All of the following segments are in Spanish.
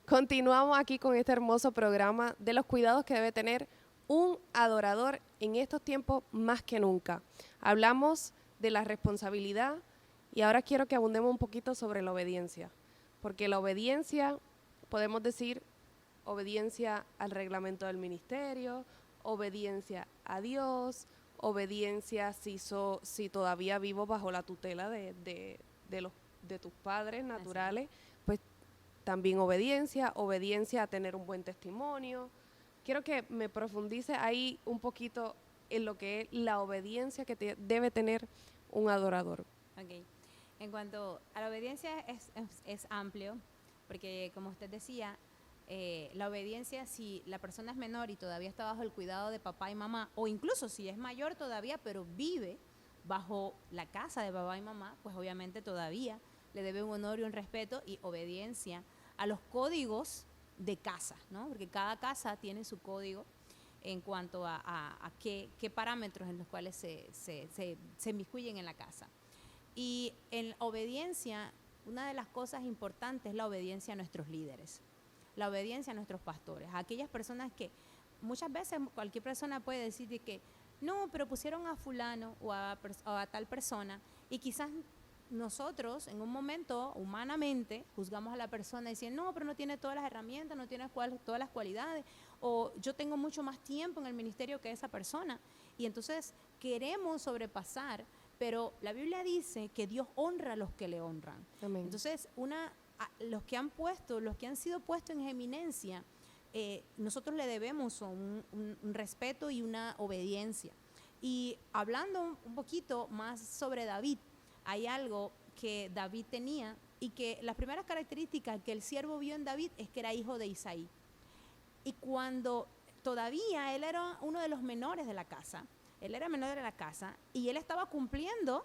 Continuamos aquí con este hermoso programa de los cuidados que debe tener un adorador en estos tiempos más que nunca. Hablamos de la responsabilidad y ahora quiero que abundemos un poquito sobre la obediencia, porque la obediencia, podemos decir, obediencia al reglamento del ministerio, obediencia a Dios, obediencia si todavía vivo bajo la tutela de tus padres naturales, pues también obediencia a tener un buen testimonio. Quiero que me profundice ahí un poquito en lo que es la obediencia que debe tener un adorador. Ok. En cuanto a la obediencia es amplio, porque como usted decía, la obediencia, si la persona es menor y todavía está bajo el cuidado de papá y mamá, o incluso si es mayor todavía, pero vive bajo la casa de papá y mamá, pues obviamente todavía le debe un honor y un respeto y obediencia a los códigos de casa, ¿no? Porque cada casa tiene su código en cuanto a qué parámetros en los cuales se inmiscuyen en la casa. Y en obediencia, una de las cosas importantes es la obediencia a nuestros líderes, la obediencia a nuestros pastores, a aquellas personas que muchas veces cualquier persona puede decir de que no, pero pusieron a fulano o a tal persona, y quizás nosotros en un momento humanamente juzgamos a la persona diciendo no, pero no tiene todas las herramientas, no tiene todas las cualidades, o yo tengo mucho más tiempo en el ministerio que esa persona, y entonces queremos sobrepasar. Pero la Biblia dice que Dios honra a los que le honran. Amén. Entonces, los que han sido puestos en eminencia, nosotros le debemos un respeto y una obediencia. Y hablando un poquito más sobre David, hay algo que David tenía y que las primeras características que el siervo vio en David es que era hijo de Isaí. Y cuando todavía él era uno de los menores de la casa, él era menor de la casa y él estaba cumpliendo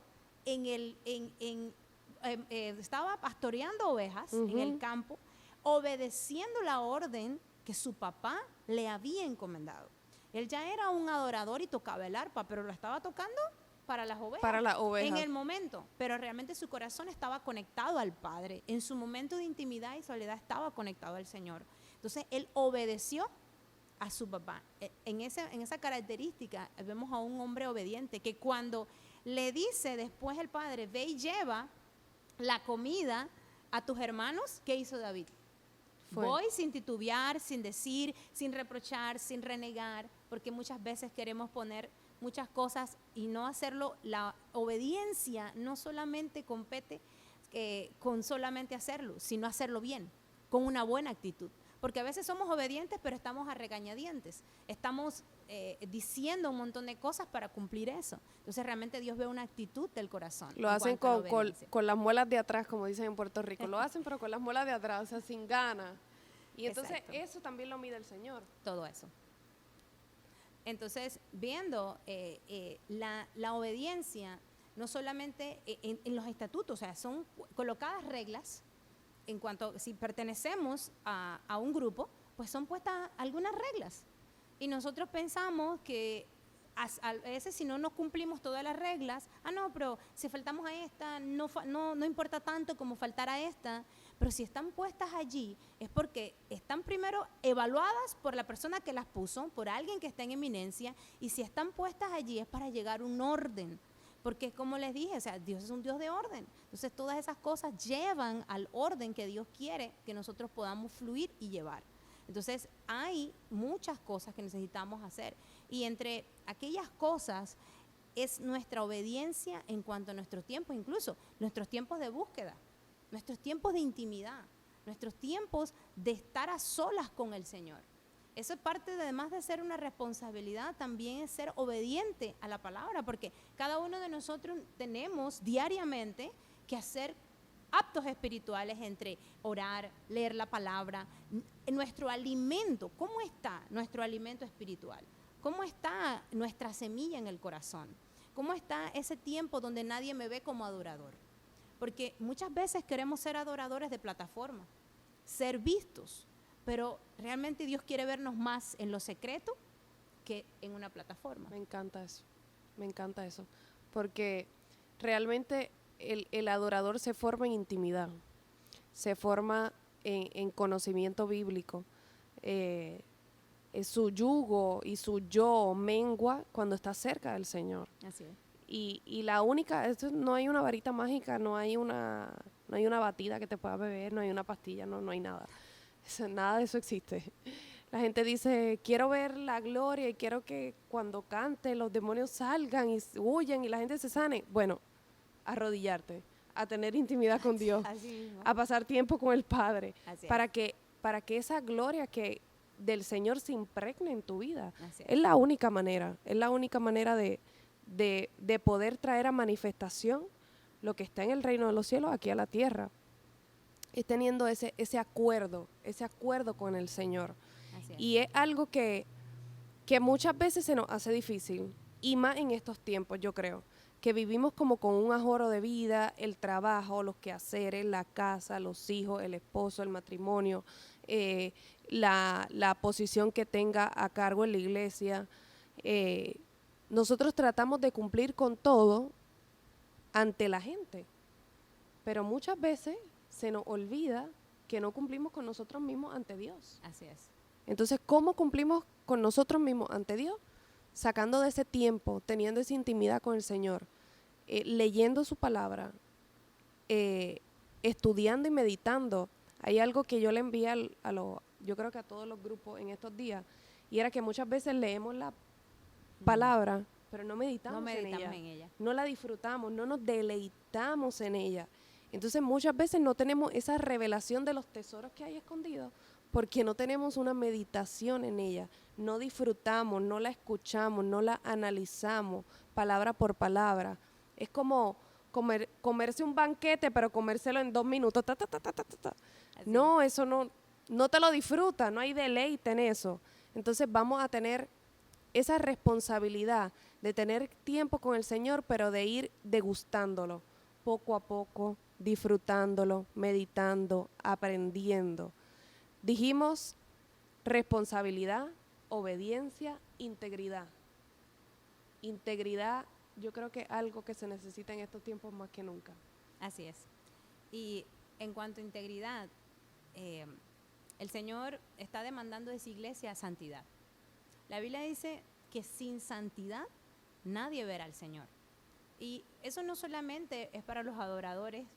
estaba pastoreando ovejas en el campo, obedeciendo la orden que su papá le había encomendado. Él ya era un adorador y tocaba el arpa, pero lo estaba tocando para las ovejas. Para las ovejas. En el momento, pero realmente su corazón estaba conectado al Padre. En su momento de intimidad y soledad estaba conectado al Señor. Entonces, él obedeció a su papá. En esa característica vemos a un hombre obediente que cuando le dice después el padre, ve y lleva la comida a tus hermanos, ¿qué hizo David? Voy sin titubear, sin decir, sin reprochar, sin renegar, porque muchas veces queremos poner muchas cosas y no hacerlo. La obediencia no solamente compete con solamente hacerlo, sino hacerlo bien, con una buena actitud. Porque a veces somos obedientes, pero estamos a regañadientes. Estamos diciendo un montón de cosas para cumplir eso. Entonces realmente Dios ve una actitud del corazón. Lo hacen con las muelas de atrás, como dicen en Puerto Rico. Lo hacen, pero con las muelas de atrás, o sea, sin ganas. Y entonces eso también lo mide el Señor. Todo eso. Entonces, viendo la obediencia, no solamente en los estatutos, o sea, son colocadas reglas. En cuanto si pertenecemos a un grupo, pues son puestas algunas reglas. Y nosotros pensamos que a veces si no nos cumplimos todas las reglas, no, pero si faltamos a esta, no importa tanto como faltar a esta. Pero si están puestas allí, es porque están primero evaluadas por la persona que las puso, por alguien que está en eminencia, y si están puestas allí es para llegar a un orden. Porque como les dije, o sea, Dios es un Dios de orden. Entonces todas esas cosas llevan al orden que Dios quiere que nosotros podamos fluir y llevar. Entonces hay muchas cosas que necesitamos hacer. Y entre aquellas cosas es nuestra obediencia en cuanto a nuestros tiempos, incluso nuestros tiempos de búsqueda, nuestros tiempos de intimidad, nuestros tiempos de estar a solas con el Señor. Eso es parte, además de ser una responsabilidad, también es ser obediente a la palabra, porque cada uno de nosotros tenemos diariamente que hacer actos espirituales entre orar, leer la palabra, nuestro alimento. ¿Cómo está nuestro alimento espiritual? ¿Cómo está nuestra semilla en el corazón? ¿Cómo está ese tiempo donde nadie me ve como adorador? Porque muchas veces queremos ser adoradores de plataforma, ser vistos, pero realmente Dios quiere vernos más en lo secreto que en una plataforma. Me encanta eso, porque realmente el adorador se forma en intimidad, se forma en conocimiento bíblico. Su yugo y su yo mengua cuando está cerca del Señor. Así es. Y la única, no hay una varita mágica, no hay una batida que te pueda beber, no hay una pastilla, no hay nada. Nada de eso existe. La gente dice, quiero ver la gloria y quiero que cuando cante los demonios salgan y huyan y la gente se sane. Bueno, arrodillarte, a tener intimidad con Dios, Así mismo. a pasar tiempo con el Padre, Así para que esa gloria que del Señor se impregne en tu vida. Así Es la única manera, de poder traer a manifestación lo que está en el reino de los cielos aquí a la tierra. Es teniendo ese acuerdo con el Señor. Así es. Y es algo que muchas veces se nos hace difícil, y más en estos tiempos, yo creo, que vivimos como con un ajoro de vida, el trabajo, los quehaceres, la casa, los hijos, el esposo, el matrimonio, la posición que tenga a cargo en la iglesia. Nosotros tratamos de cumplir con todo ante la gente, pero muchas veces se nos olvida que no cumplimos con nosotros mismos ante Dios. Así es. Entonces, ¿cómo cumplimos con nosotros mismos ante Dios? Sacando de ese tiempo, teniendo esa intimidad con el Señor, leyendo su palabra, estudiando y meditando. Hay algo que yo le envié yo creo que a todos los grupos en estos días, y era que muchas veces leemos la palabra, pero no meditamos en ella. No la disfrutamos, no nos deleitamos en ella. Entonces muchas veces no tenemos esa revelación de los tesoros que hay escondidos, porque no tenemos una meditación en ella, no disfrutamos, no la escuchamos, no la analizamos palabra por palabra. Es como comerse un banquete, pero comérselo en 2 minutos. No, eso no te lo disfrutas, no hay deleite en eso. Entonces vamos a tener esa responsabilidad de tener tiempo con el Señor, pero de ir degustándolo poco a poco, disfrutándolo, meditando, aprendiendo. Dijimos responsabilidad, obediencia, integridad. Integridad, yo creo que es algo que se necesita en estos tiempos más que nunca. Así es. Y en cuanto a integridad, el Señor está demandando de su iglesia santidad. La Biblia dice que sin santidad nadie verá al Señor. Y eso no solamente es para los adoradores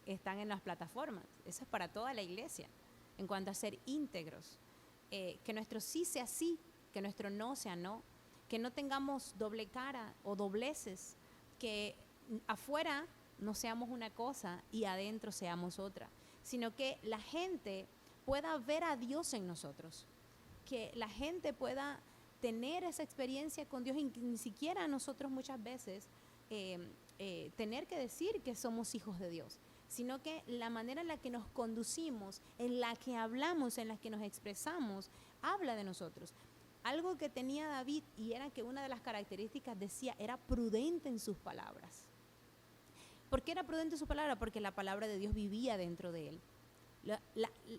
que están en las plataformas, eso es para toda la iglesia. En cuanto a ser íntegros, que nuestro sí sea sí, que nuestro no sea no, que no tengamos doble cara o dobleces, que afuera no seamos una cosa y adentro seamos otra, sino que la gente pueda ver a Dios en nosotros, que la gente pueda tener esa experiencia con Dios y ni siquiera nosotros muchas veces tener que decir que somos hijos de Dios, sino que la manera en la que nos conducimos, en la que hablamos, en la que nos expresamos, habla de nosotros. Algo que tenía David, y era que una de las características decía, era prudente en sus palabras. ¿Por qué era prudente en sus palabras? Porque la palabra de Dios vivía dentro de él.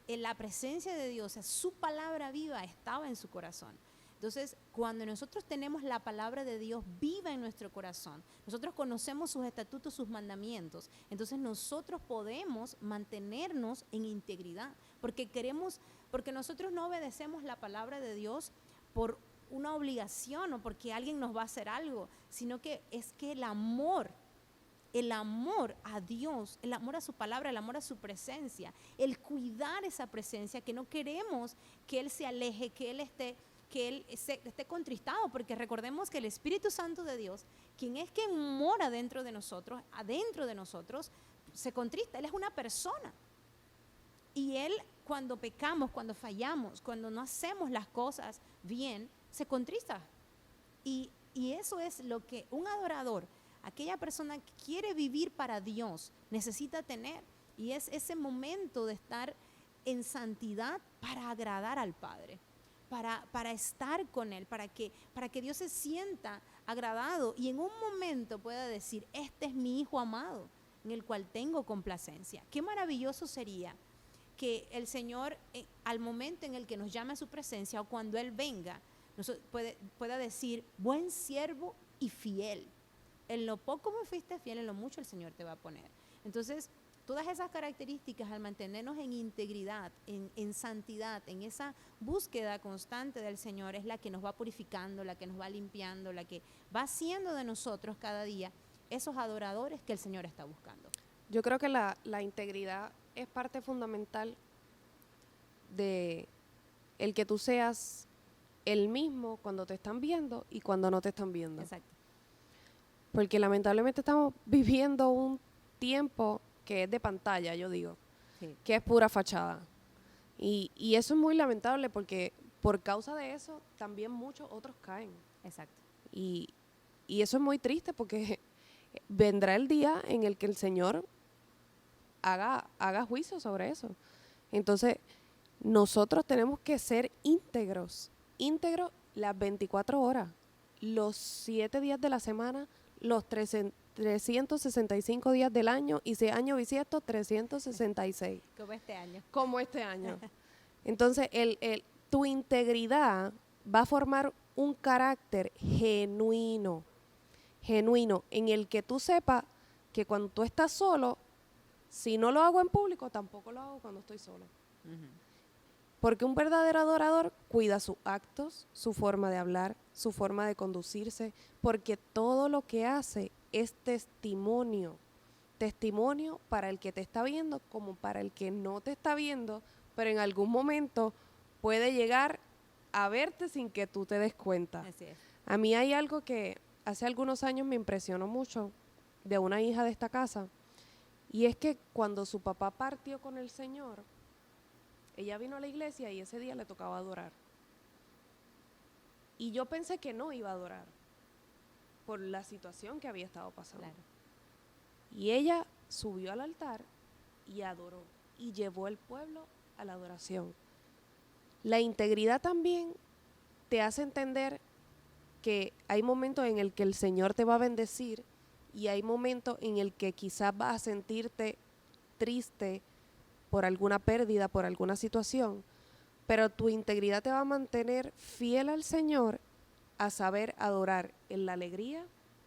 La presencia de Dios, o sea, su palabra viva estaba en su corazón. Entonces, cuando nosotros tenemos la palabra de Dios viva en nuestro corazón, nosotros conocemos sus estatutos, sus mandamientos, entonces nosotros podemos mantenernos en integridad, porque nosotros no obedecemos la palabra de Dios por una obligación o porque alguien nos va a hacer algo, sino que es que el amor a Dios, el amor a su palabra, el amor a su presencia, el cuidar esa presencia, que no queremos que Él se aleje, que Él esté contristado, porque recordemos que el Espíritu Santo de Dios, quien mora adentro de nosotros, se contrista. Él es una persona. Y Él, cuando pecamos, cuando fallamos, cuando no hacemos las cosas bien, se contrista. Y eso es lo que un adorador, aquella persona que quiere vivir para Dios, necesita tener. Y es ese momento de estar en santidad para agradar al Padre. Para estar con Él, para que Dios se sienta agradado y en un momento pueda decir, este es mi Hijo amado, en el cual tengo complacencia. Qué maravilloso sería que el Señor, al momento en el que nos llame a su presencia o cuando Él venga, pueda decir, buen siervo y fiel. En lo poco me fuiste fiel, en lo mucho el Señor te va a poner. Entonces, todas esas características al mantenernos en integridad, en santidad, en esa búsqueda constante del Señor es la que nos va purificando, la que nos va limpiando, la que va haciendo de nosotros cada día esos adoradores que el Señor está buscando. Yo creo que la integridad es parte fundamental de el que tú seas el mismo cuando te están viendo y cuando no te están viendo. Exacto. Porque lamentablemente estamos viviendo un tiempo que es de pantalla, yo digo, Sí. que es pura fachada. Y eso es muy lamentable porque por causa de eso también muchos otros caen. Exacto. Y eso es muy triste porque vendrá el día en el que el Señor haga juicio sobre eso. Entonces, nosotros tenemos que ser íntegros las 24 horas, los 7 días de la semana, los 365 días del año, y si año bisiesto, 366. Como este año. Como este año. Entonces, tu integridad va a formar un carácter genuino, en el que tú sepas que cuando tú estás solo, si no lo hago en público, tampoco lo hago cuando estoy solo. Porque un verdadero adorador cuida sus actos, su forma de hablar, su forma de conducirse, porque todo lo que hace es testimonio para el que te está viendo como para el que no te está viendo, pero en algún momento puede llegar a verte sin que tú te des cuenta. Así es. A mí hay algo que hace algunos años me impresionó mucho de una hija de esta casa, y es que cuando su papá partió con el Señor, ella vino a la iglesia y ese día le tocaba adorar. Y yo pensé que no iba a adorar por la situación que había estado pasando. Claro. Y ella subió al altar y adoró y llevó el pueblo a la adoración. La integridad también te hace entender que hay momentos en el que el Señor te va a bendecir y hay momentos en el que quizás vas a sentirte triste por alguna pérdida, por alguna situación, pero tu integridad te va a mantener fiel al Señor a saber adorar en la alegría,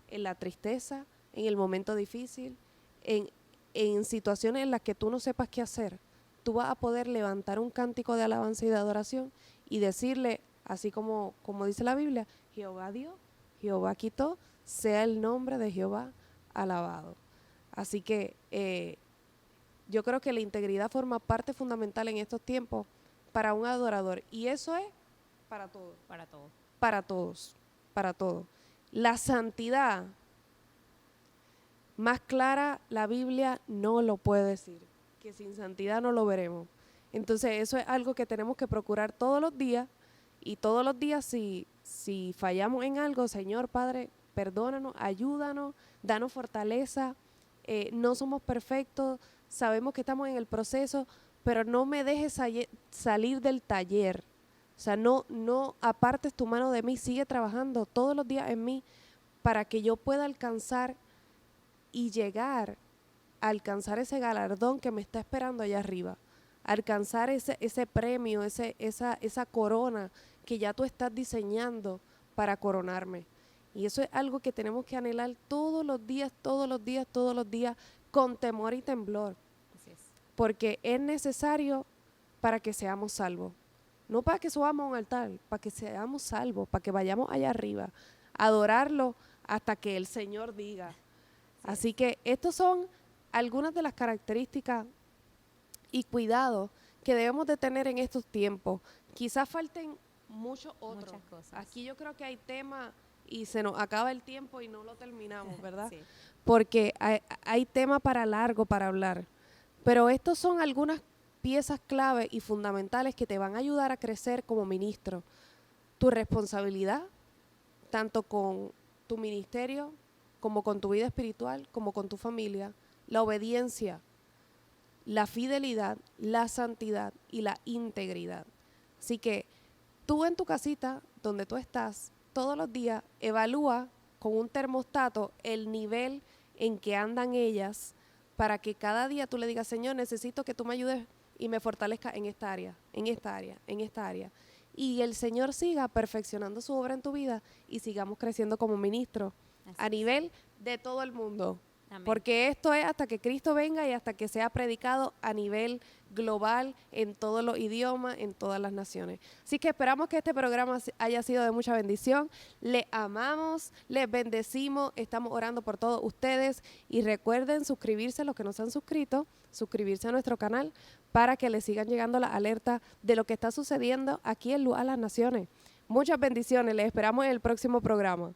en la tristeza, en el momento difícil, en situaciones en las que tú no sepas qué hacer. Tú vas a poder levantar un cántico de alabanza y de adoración y decirle, así como dice la Biblia, Jehová dio, Jehová quitó, sea el nombre de Jehová alabado. Así que yo creo que la integridad forma parte fundamental en estos tiempos para un adorador. Y eso es para todos. Para todo. Para todos. Para todos. La santidad, más clara, la Biblia no lo puede decir. Que sin santidad no lo veremos. Entonces eso es algo que tenemos que procurar todos los días. Y todos los días si fallamos en algo, Señor Padre, perdónanos, ayúdanos, danos fortaleza. No somos perfectos, sabemos que estamos en el proceso, pero no me dejes salir del taller. O sea, no apartes tu mano de mí, sigue trabajando todos los días en mí para que yo pueda alcanzar y llegar a alcanzar ese galardón que me está esperando allá arriba, alcanzar ese premio, esa corona que ya tú estás diseñando para coronarme. Y eso es algo que tenemos que anhelar todos los días, con temor y temblor. Así es. Porque es necesario para que seamos salvos. No para que subamos a un altar, para que seamos salvos, para que vayamos allá arriba, a adorarlo hasta que el Señor diga. Así que estos son algunas de las características y cuidados que debemos de tener en estos tiempos. Quizás falten muchos otros. Muchas cosas. Aquí yo creo que hay temas y se nos acaba el tiempo y no lo terminamos, ¿verdad? Sí. Porque hay tema para largo para hablar. Pero estos son algunas piezas clave y fundamentales que te van a ayudar a crecer como ministro. Tu responsabilidad, tanto con tu ministerio, como con tu vida espiritual, como con tu familia, la obediencia, la fidelidad, la santidad y la integridad. Así que tú en tu casita, donde tú estás, todos los días evalúa con un termostato el nivel en que andan ellas para que cada día tú le digas, Señor, necesito que tú me ayudes y me fortalezca en esta área, en esta área, en esta área. Y el Señor siga perfeccionando su obra en tu vida y sigamos creciendo como ministros a nivel de todo el mundo. Amén. Porque esto es hasta que Cristo venga y hasta que sea predicado a nivel global, en todos los idiomas, en todas las naciones. Así que esperamos que este programa haya sido de mucha bendición. Les amamos, les bendecimos, estamos orando por todos ustedes y recuerden suscribirse, los que no se han suscrito, suscribirse a nuestro canal para que les sigan llegando las alertas de lo que está sucediendo aquí en Luz a las Naciones. Muchas bendiciones, les esperamos en el próximo programa.